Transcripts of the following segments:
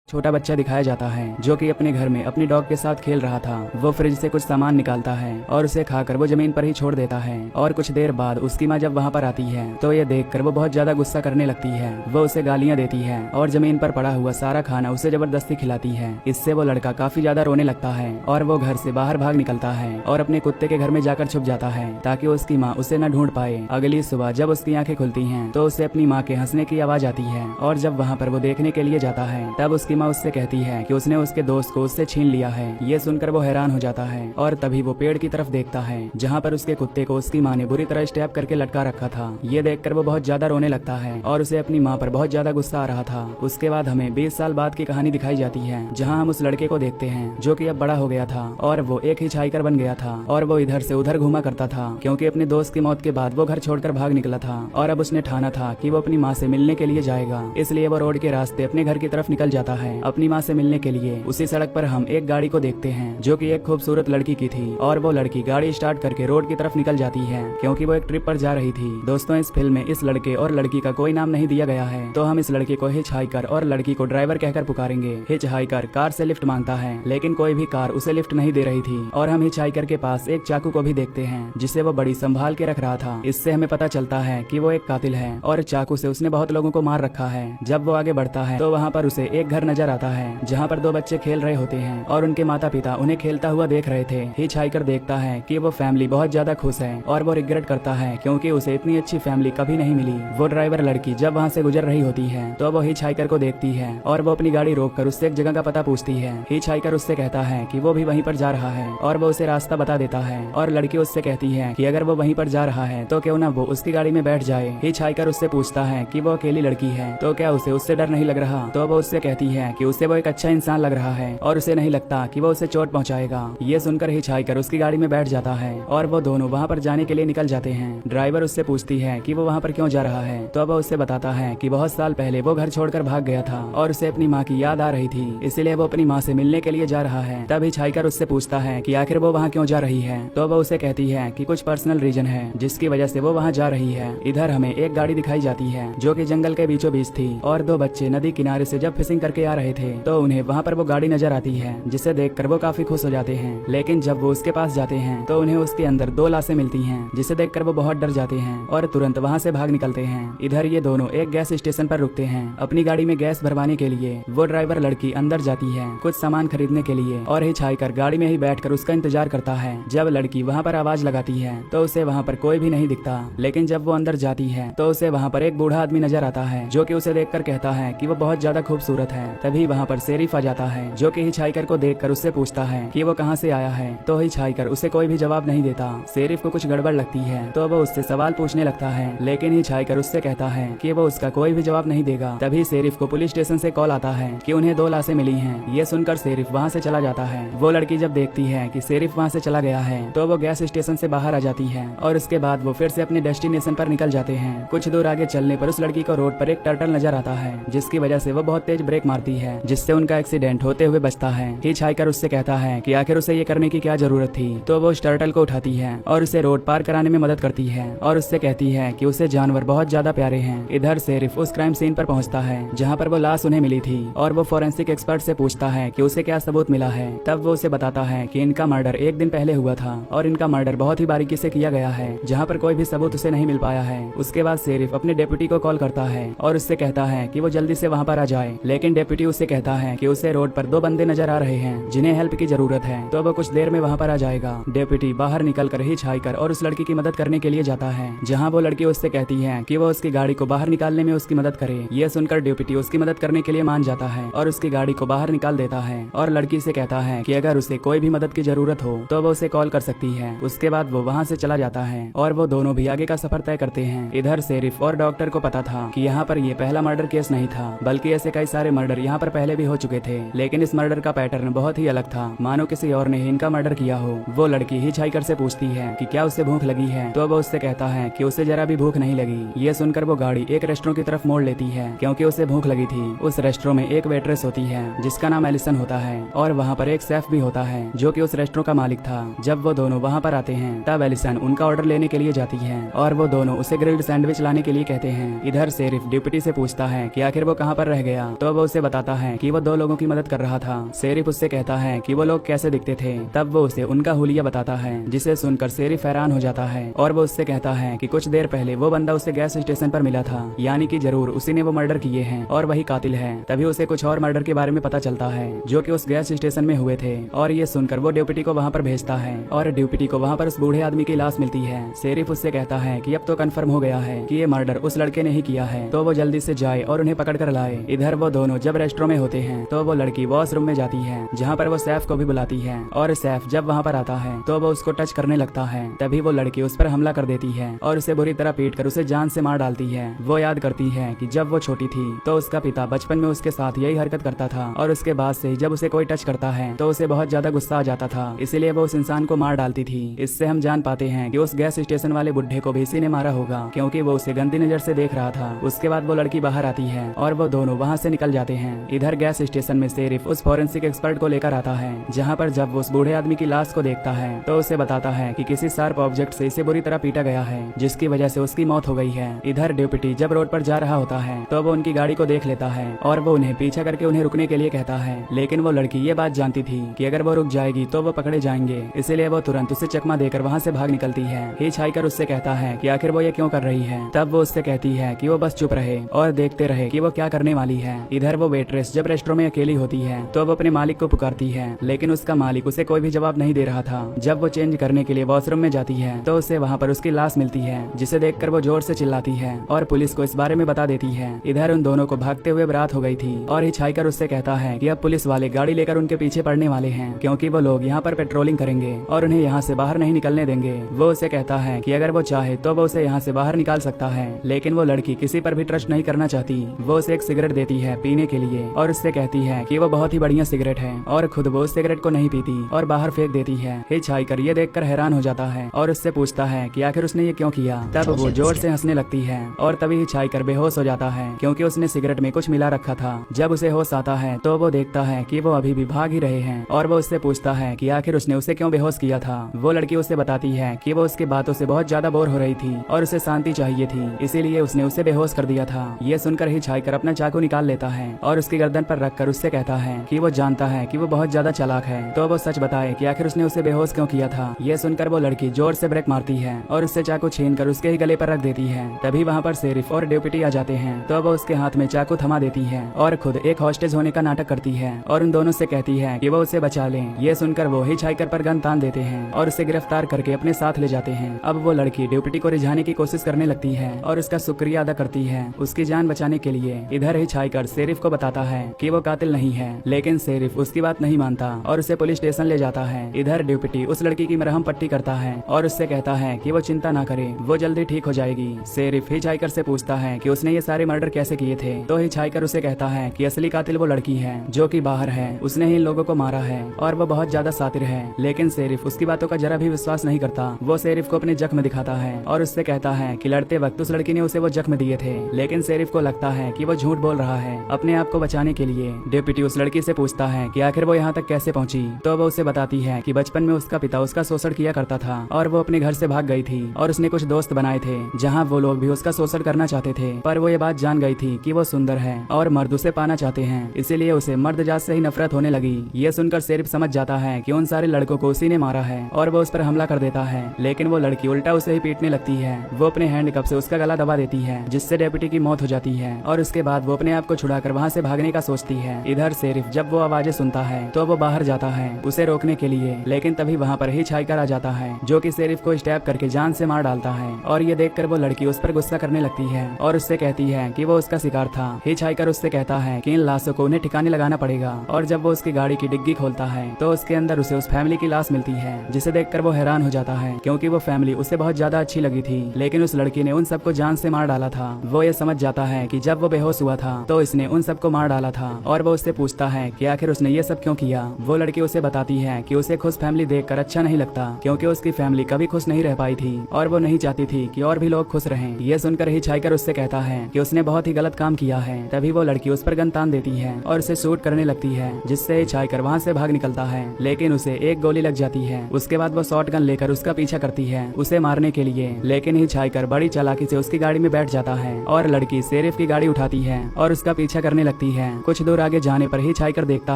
छोटा बच्चा दिखाया जाता है जो कि अपने घर में अपनी डॉग के साथ खेल रहा था। वो फ्रिज से कुछ सामान निकालता है और उसे खाकर वो जमीन पर ही छोड़ देता है। और कुछ देर बाद उसकी माँ जब वहाँ पर आती है तो ये देखकर वो बहुत ज्यादा गुस्सा करने लगती है। वो उसे गालियाँ देती है और जमीन पर पड़ा हुआ सारा खाना उसे जबरदस्ती खिलाती है। इससे वो लड़का काफी ज्यादा रोने लगता है और वो घर से बाहर भाग निकलता है और अपने कुत्ते के घर में जाकर छुप जाता है ताकि उसकी माँ उसे न ढूंढ पाए। अगली सुबह जब उसकी आंखें खुलती हैं तो उसे अपनी माँ के हंसने की आवाज आती है और जब वहाँ पर वो देखने के लिए जाता है तब उसकी माँ उससे कहती है कि उसने उसके दोस्त को उससे छीन लिया है। ये सुनकर वो हैरान हो जाता है और तभी वो पेड़ की तरफ देखता है जहाँ पर उसके कुत्ते को उसकी माँ ने बुरी तरह स्टैप करके लटका रखा था। ये देखकर वो बहुत ज्यादा रोने लगता है और उसे अपनी माँ पर बहुत ज्यादा गुस्सा आ रहा था। उसके बाद हमें 20 साल बाद की कहानी दिखाई जाती है जहाँ हम उस लड़के को देखते हैं जो कि अब बड़ा हो गया था और वो एक हिचहाइकर बन गया था और वो इधर से उधर घूमा करता था क्योंकि अपने दोस्त की मौत के बाद वो घर छोड़कर भाग निकला था और अब उसने ठाना था कि वो अपनी माँ से मिलने के लिए जाएगा। इसलिए वो रोड के रास्ते अपने घर की तरफ निकल जाता है अपनी माँ से मिलने के लिए। उसी सड़क पर हम एक गाड़ी को देखते हैं जो कि एक खूबसूरत लड़की की थी और वो लड़की गाड़ी स्टार्ट करके रोड की तरफ निकल जाती है क्योंकि वो एक ट्रिप पर जा रही थी। दोस्तों, इस फिल्म में इस लड़के और लड़की का कोई नाम नहीं दिया गया है तो हम इस लड़के को हिच हाइकर और लड़की को ड्राइवर कहकर पुकारेंगे। हिच हाइकर कार से लिफ्ट मांगता है लेकिन कोई भी कार उसे लिफ्ट नहीं दे रही थी और हम हिच हाइकर के पास एक चाकू को भी देखते हैं जिसे वो बड़ी संभाल के रख रहा था। इससे हमें पता चलता है कि वो एक कातिल है और चाकू से उसने बहुत लोगों को मार रखा है। जब वो आगे बढ़ता है तो वहाँ पर उसे एक घर नजर आता है जहाँ पर दो बच्चे खेल रहे होते हैं और उनके माता पिता उन्हें खेलता हुआ देख रहे थे। हिच हाइकर देखता है कि वो फैमिली बहुत ज्यादा खुश है और वो रिग्रेट करता है क्योंकि उसे इतनी अच्छी फैमिली कभी नहीं मिली। वो ड्राइवर लड़की जब वहाँ से गुजर रही होती है तो वो हिच हाइकर को देखती है और वो अपनी गाड़ी रोककर उससे एक जगह का पता पूछती है। हिच हाइकर उससे कहता है कि वो भी वहीं पर जा रहा है और वो उसे रास्ता बता देता है और लड़की उससे कहती है कि अगर वो वहीं पर जा रहा है तो क्यों ना वो उसकी गाड़ी में बैठ जाए। हिच हाइकर उससे पूछता है कि वो अकेली लड़की है तो क्या उसे उससे डर नहीं लग रहा, तो वो उससे कहती है कि उसे वो एक अच्छा इंसान लग रहा है और उसे नहीं लगता कि वो उसे चोट पहुंचाएगा। ये सुनकर हिच हाइकर उसकी गाड़ी में बैठ जाता है और वो दोनों वहाँ पर जाने के लिए निकल जाते हैं। ड्राइवर उससे पूछती है कि वो वहाँ पर क्यों जा रहा है तो वो उससे बताता है कि बहुत साल पहले वो घर छोड़कर भाग गया था और उसे अपनी माँ की याद आ रही थी इसलिए वो अपनी माँ से मिलने के लिए जा रहा है। तब हिच हाइकर उससे पूछता है कि आखिर वो वहाँ क्यों जा रही है तो वो उसे कहती है कि कुछ पर्सनल रीजन है जिसकी वजह से वो वहाँ जा रही है। इधर हमें एक गाड़ी दिखाई जाती है जो कि जंगल के बीचों बीच थी और दो बच्चे नदी किनारे से जब फिशिंग करके आ रहे थे तो उन्हें वहाँ पर वो गाड़ी नजर आती है जिसे देखकर वो काफी खुश हो जाते हैं। लेकिन जब वो उसके पास जाते हैं तो उन्हें उसके अंदर दो लाशें मिलती हैं जिसे देखकर वो बहुत डर जाते हैं और तुरंत वहाँ से भाग निकलते हैं। इधर ये दोनों एक गैस स्टेशन पर रुकते हैं अपनी गाड़ी में गैस भरवाने के लिए। वो ड्राइवर लड़की अंदर जाती है कुछ सामान खरीदने के लिए और हिच हाइकर गाड़ी में ही बैठकर उसका इंतजार करता है। जब लड़की वहाँ पर आवाज लगाती है तो उसे वहाँ पर कोई भी नहीं दिखता लेकिन जब वो अंदर जाती है तो उसे वहाँ पर एक बूढ़ा आदमी नजर आता है जो कि उसे देखकर कहता है कि वो बहुत ज्यादा खूबसूरत है। तभी वहाँ पर शेरिफ आ जाता है जो कि हिच हाइकर को देखकर उससे पूछता है कि वो कहाँ से आया है तो हिच हाइकर उसे कोई भी जवाब नहीं देता। शेरिफ को कुछ गड़बड़ लगती है तो वो उससे सवाल पूछने लगता है लेकिन हिच हाइकर उससे कहता है कि वो उसका कोई भी जवाब नहीं देगा। तभी शेरिफ को पुलिस स्टेशन से कॉल आता है कि उन्हें दो लाशें मिली हैं। ये सुनकर शेरिफ वहाँ से चला जाता है। वो लड़की जब देखती है कि शेरिफ वहाँ से चला गया है तो वो गैस स्टेशन से बाहर आ जाती है और उसके बाद वो फिर से अपने डेस्टिनेशन पर निकल जाते हैं। कुछ दूर आगे चलने पर उस लड़की को रोड पर एक टर्टल नजर आता है जिसकी वजह से वो बहुत तेज ब्रेक मारती है जिससे उनका एक्सीडेंट होते हुए बचता है। हिच हाइकर उससे कहता है कि आखिर उसे ये करने की क्या जरूरत थी तो वो उस टर्टल को उठाती है और उसे रोड पार कराने में मदद करती है और उससे कहती है कि उसे जानवर बहुत ज्यादा प्यारे हैं। इधर शेरिफ उस क्राइम सीन पर पहुंचता है जहां पर वो लाश उन्हें मिली थी और वो फोरेंसिक एक्सपर्ट से पूछता है कि उसे क्या सबूत मिला है। तब वो उसे बताता है कि इनका मर्डर एक दिन पहले हुआ था और इनका मर्डर बहुत ही बारीकी से किया गया है जहाँ पर कोई भी सबूत उसे नहीं मिल पाया है। उसके बाद शेरिफ अपने डेप्यूटी को कॉल करता है और उससे कहता है कि वो जल्दी से वहाँ पर आ जाए लेकिन डेप्यूटी उससे कहता है कि उसे रोड पर दो बंदे नजर आ रहे हैं जिन्हें हेल्प की जरूरत है तो वो कुछ देर में वहाँ पर आ जाएगा। डेप्यूटी बाहर निकलकर हिच हाइकर और उस लड़की की मदद करने के लिए जाता है जहाँ वो लड़की उससे कहती है कि वो उसकी गाड़ी को बाहर निकालने में उसकी मदद करे। ये सुनकर डेप्यूटी उसकी मदद करने के लिए मान जाता है और उसकी गाड़ी को बाहर निकाल देता है और लड़की से कहता है कि अगर उसे कोई भी मदद की जरूरत हो तो वो उसे कॉल कर सकती है। उसके बाद वो वहाँ से चला जाता है और वो दोनों भी आगे का सफर तय करते हैं। इधर शेरिफ और डॉक्टर को पता था कि यहाँ पर ये पहला मर्डर केस नहीं था बल्कि ऐसे कई सारे मर्डर यहाँ पर पहले भी हो चुके थे लेकिन इस मर्डर का पैटर्न बहुत ही अलग था मानो किसी और ने इनका मर्डर किया हो। वो लड़की हिच हाइकर से पूछती है कि क्या उसे भूख लगी है तो वो उससे कहता है कि उसे जरा भी भूख नहीं लगी। ये सुनकर वो गाड़ी एक रेस्टोरेंट की तरफ मोड़ लेती है क्योंकि उसे भूख लगी थी। उस रेस्टोरेंट में एक वेट्रेस होती है जिसका नाम एलिसन होता है और वहाँ पर एक शेफ भी होता है जो कि उस रेस्टोरेंट का मालिक था। जब वो दोनों वहाँ पर आते हैं तब एलिसन उनका ऑर्डर लेने के लिए जाती है और वो दोनों उसे ग्रिल्ड सैंडविच लाने के लिए कहते हैं। इधर शेरिफ डिप्टी से पूछता है कि आखिर वो कहाँ पर रह गया तो वो उसे बताता है कि वो 2 लोगों की मदद कर रहा था। शेरिफ उससे कहता है कि वो लोग कैसे दिखते थे। तब वो उसे उनका हुलिया बताता है, जिसे सुनकर शेरिफ हैरान हो जाता है और वो उससे कहता है कि कुछ देर पहले वो बंदा उसे गैस स्टेशन पर मिला था, यानी कि जरूर उसी ने वो मर्डर किए हैं और वही कातिल है। तभी उसे कुछ और मर्डर के बारे में पता चलता है जो कि उस गैस स्टेशन में हुए थे और ये सुनकर वो ड्यूपिटी को वहाँ पर भेजता है और ड्यूपिटी को वहाँ पर उस बूढ़े आदमी की लाश मिलती है। शेरिफ उससे कहता है कि अब तो कंफर्म हो गया है कि ये मर्डर उस लड़के ने ही किया है, तो वो जल्दी से जाए और उन्हें पकड़ कर लाए। इधर वो दोनों जब रेस्टोरेंट में होते हैं तो वो लड़की वॉशरूम में जाती है, जहाँ पर वो सैफ को भी बुलाती है और सैफ जब वहाँ पर आता है तो वो उसको टच करने लगता है। तभी वो लड़की उस पर हमला कर देती है और उसे बुरी तरह पीट कर उसे जान से मार डालती है। वो याद करती है कि जब वो छोटी थी तो उसका पिता बचपन में उसके साथ यही हरकत करता था और उसके बाद से जब उसे कोई टच करता है तो उसे बहुत ज्यादा गुस्सा आ जाता था, इसीलिए वो उस इंसान को मार डालती थी। इससे हम जान पाते हैं कि उस गैस स्टेशन वाले बुढ़े को भी इसी ने मारा होगा, क्योंकि वो उसे गंदी नजर से देख रहा था। उसके बाद वो लड़की बाहर आती है और वो दोनों वहाँ से निकल जाते हैं। इधर गैस स्टेशन में शेरिफ उस फॉरेंसिक एक्सपर्ट को लेकर आता है, जहाँ पर जब वो उस बूढ़े आदमी की लाश को देखता है तो उसे बताता है कि किसी शार्प ऑब्जेक्ट से इसे बुरी तरह पीटा गया है, जिसकी वजह से उसकी मौत हो गई है। इधर ड्यूपिटी जब रोड पर जा रहा होता है तो वो उनकी गाड़ी को देख लेता है और वो उन्हें पीछा करके उन्हें रुकने के लिए कहता है, लेकिन वो लड़की ये बात जानती थी कि अगर वो रुक जाएगी तो वो पकड़े जाएंगे, इसीलिए वो तुरंत उसे चकमा देकर वहाँ से भाग निकलती है। हिचहाइकर उससे कहता है कि आखिर वो ये क्यों कर रही है। तब वो उससे कहती है कि वो बस चुप रहे और देखते रहे कि वो क्या करने वाली है। इधर वो वेट्रेस जब रेस्टोरेंट में अकेली होती है तो वो अपने मालिक को पुकारती है, लेकिन उसका मालिक उसे कोई भी जवाब नहीं दे रहा था। जब वो चेंज करने के लिए वॉशरूम में जाती है तो उसे वहाँ पर उसकी लाश मिलती है, जिसे देखकर वो जोर से चिल्लाती है और पुलिस को इस बारे में बता देती है। इधर उन दोनों को भागते हुए बरात हो गई थी और हिचहाइकर उससे कहता है कि अब पुलिस वाले गाड़ी लेकर उनके पीछे पड़ने वाले हैं, क्योंकि वो लोग यहाँ पर पेट्रोलिंग करेंगे और उन्हें यहाँ से बाहर नहीं निकलने देंगे। वो उसे कहता है कि अगर वो चाहे तो वो उसे यहाँ से बाहर निकाल सकता है, लेकिन वो लड़की किसी पर भी ट्रस्ट नहीं करना चाहती। वो उसे एक सिगरेट देती है पीने के लिए और उससे कहती है कि वो बहुत ही बढ़िया सिगरेट है और खुद वो उस सिगरेट को नहीं पीती और बाहर फेंक देती है। हिचहाइकर ये देखकर हैरान हो जाता है और उससे पूछता है कि आखिर उसने ये क्यों किया। तब वो जोर से हंसने लगती है और तभी हिचहाइकर बेहोश हो जाता है, क्योंकि उसने सिगरेट में कुछ मिला रखा था। जब उसे होश आता है तो वो देखता है कि वो अभी भी भाग ही रहे हैं और वो उससे पूछता है कि आखिर उसने उसे क्यों बेहोश किया था। वो लड़की उसे बताती है कि वो उसकी बातों से बहुत ज्यादा बोर हो रही थी और उसे शांति चाहिए थी, इसीलिए उसने उसे बेहोश कर दिया था। ये सुनकर हिचहाइकर अपना चाकू निकाल लेता है और उसकी गर्दन पर रखकर उससे कहता है कि वो जानता है कि वो बहुत ज्यादा चालाक है, तो वो सच बताए कि आखिर उसने उसे बेहोश क्यों किया था। ये सुनकर वो लड़की जोर से ब्रेक मारती है और उससे चाकू छीनकर उसके ही गले पर रख देती है। तभी वहाँ पर शेरिफ और ड्यूपिटी आ जाते हैं, तो वो उसके हाथ में चाकू थमा देती है और खुद एक हॉस्टेज होने का नाटक करती है और उन दोनों से कहती है कि वो उसे बचा लें। ये सुनकर वो हिचहाइकर पर गन तान देते हैं और उसे गिरफ्तार करके अपने साथ ले जाते हैं। अब वो लड़की ड्यूपिटी को रिझाने की कोशिश करने लगती है और उसका शुक्रिया अदा करती है उसकी जान बचाने के लिए। इधर हिचहाइकर शेरिफ को बताता है कि वो कातिल नहीं है, लेकिन शेरिफ उसकी बात नहीं मानता और उसे पुलिस स्टेशन ले जाता है। इधर ड्यूपिटी उस लड़की की मरहम पट्टी करता है और उससे कहता है कि वो चिंता ना करे, वो जल्दी ठीक हो जाएगी। शेरिफ हिचहाइकर से पूछता है कि उसने ये सारे मर्डर कैसे किए थे, तो हिचहाइकर उसे कहता है कि असली कातिल वो लड़की है जो कि बाहर है, उसने ही इन लोगों को मारा है और वो बहुत ज्यादा शातिर है। लेकिन शेरिफ उसकी बातों का जरा भी विश्वास नहीं करता। वो शेरिफ को अपने जख्म दिखाता है और उससे कहता है कि लड़ते वक्त उस लड़की ने उसे वो जख्म दिए थे, लेकिन शेरिफ को लगता है कि वो झूठ बोल रहा है अपने आप को बचाने के लिए। डिप्टी उस लड़की से पूछता है कि आखिर वो यहाँ तक कैसे पहुँची, तो वो उसे बताती है कि बचपन में उसका पिता उसका शोषण किया करता था और वो अपने घर से भाग गई थी और उसने कुछ दोस्त बनाए थे जहाँ वो लोग भी उसका शोषण करना चाहते थे, पर वो ये बात जान गई थी कि वो सुंदर है और मर्द उसे पाना चाहते हैं, इसीलिए उसे मर्द जात से ही नफरत होने लगी। ये सुनकर शेरिफ समझ जाता है कि उन सारे लड़कों को उसी ने मारा है और वो उस पर हमला कर देता है, लेकिन वो लड़की उल्टा उसे ही पीटने लगती है। वो अपने हैंडकप से उसका गला दबा देती है, जिससे डेप्यूटी की मौत हो जाती है और उसके बाद वो अपने आप को छुड़ाकर वहाँ से भागने का सोचती है। इधर शेरिफ जब वो आवाजें सुनता है तो वो बाहर जाता है उसे रोकने के लिए, लेकिन तभी वहाँ पर हिचहाइकर आ जाता है जो कि शेरिफ को स्टैब करके जान से मार डालता है और ये देखकर वो लड़की उस पर गुस्सा करने लगती है और उससे कहती है कि वो उसका शिकार था। हिचहाइकर उससे कहता है कि इन लाशों को उन्हें ठिकाने लगाना पड़ेगा और जब वो उसकी गाड़ी की डिग्गी खोलता है तो उसके अंदर उसे उस फैमिली की लाश मिलती है, जिसे देखकर वो हैरान हो जाता है क्योंकि वो फैमिली उसे बहुत ज्यादा अच्छी लगी थी, लेकिन उस लड़की ने उन सबको जान से मार डाला था। वो ये समझ जाता है कि जब वो बेहोश हुआ था तो इसने उन सबको मार डाला था और वो उससे पूछता है कि आखिर उसने ये सब क्यों किया। वो लड़की उसे बताती है कि उसे खुश फैमिली देखकर अच्छा नहीं लगता, क्योंकि उसकी फैमिली कभी खुश नहीं रह पाई थी और वो नहीं चाहती थी कि और भी लोग खुश रहें। ये सुनकर हिचहाइकर उससे कहता है कि उसने बहुत ही गलत काम किया है। तभी वो लड़की उस पर गन तान देती है और उसे शूट करने लगती है, जिससे हिचहाइकर वहाँ से भाग निकलता है, लेकिन उसे एक गोली लग जाती है। उसके बाद वो शॉट गन लेकर उसका पीछा करती है उसे मारने के लिए, लेकिन हिचहाइकर बड़ी चालाकी से उसकी गाड़ी में बैठ जाता है और लड़की शेरिफ की गाड़ी उठाती है और उसका पीछा करने लगती लगती है। कुछ दूर आगे जाने पर हिचहाइकर देखता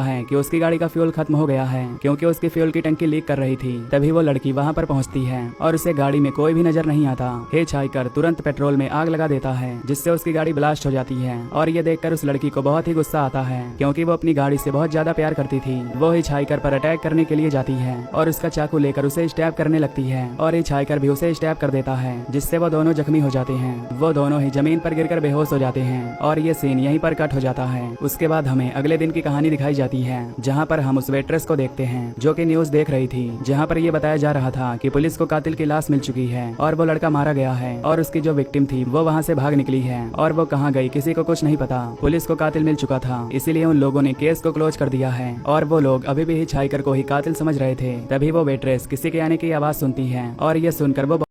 है कि उसकी गाड़ी का फ्यूल खत्म हो गया है, क्योंकि उसकी फ्यूल की टंकी लीक कर रही थी। तभी वो लड़की वहाँ पर पहुँचती है और उसे गाड़ी में कोई भी नजर नहीं आता। हिचहाइकर तुरंत पेट्रोल में आग लगा देता है, जिससे उसकी गाड़ी ब्लास्ट हो जाती है। और ये देखकर उस लड़की को बहुत ही गुस्सा आता है, क्योंकि वो अपनी गाड़ी से बहुत ज्यादा प्यार करती थी। वो हिचहाइकर पर अटैक करने के लिए जाती है और उसका चाकू लेकर उसे स्टैब करने लगती है, और हिचहाइकर भी उसे स्टैब कर देता है, जिससे वो दोनों जख्मी हो जाते हैं। वो दोनों ही जमीन पर गिरकर बेहोश हो जाते हैं और ये सीन यहीं पर कट हो जाता है। उसके बाद हमें अगले दिन की कहानी दिखाई जाती है, जहाँ पर हम उस वेट्रेस को देखते हैं जो कि न्यूज देख रही थी, जहाँ पर ये बताया जा रहा था कि पुलिस को कातिल की लाश मिल चुकी है और वो लड़का मारा गया है, और उसकी जो विक्टिम थी वो वहाँ से भाग निकली है, और वो कहाँ गई किसी को कुछ नहीं पता। पुलिस को कातिल मिल चुका था, इसीलिए उन लोगों ने केस को क्लोज कर दिया है, और वो लोग अभी भी हिचहाइकर को ही कातिल समझ रहे थे। तभी वो वेट्रेस किसी के आने की आवाज सुनती है और ये सुनकर वो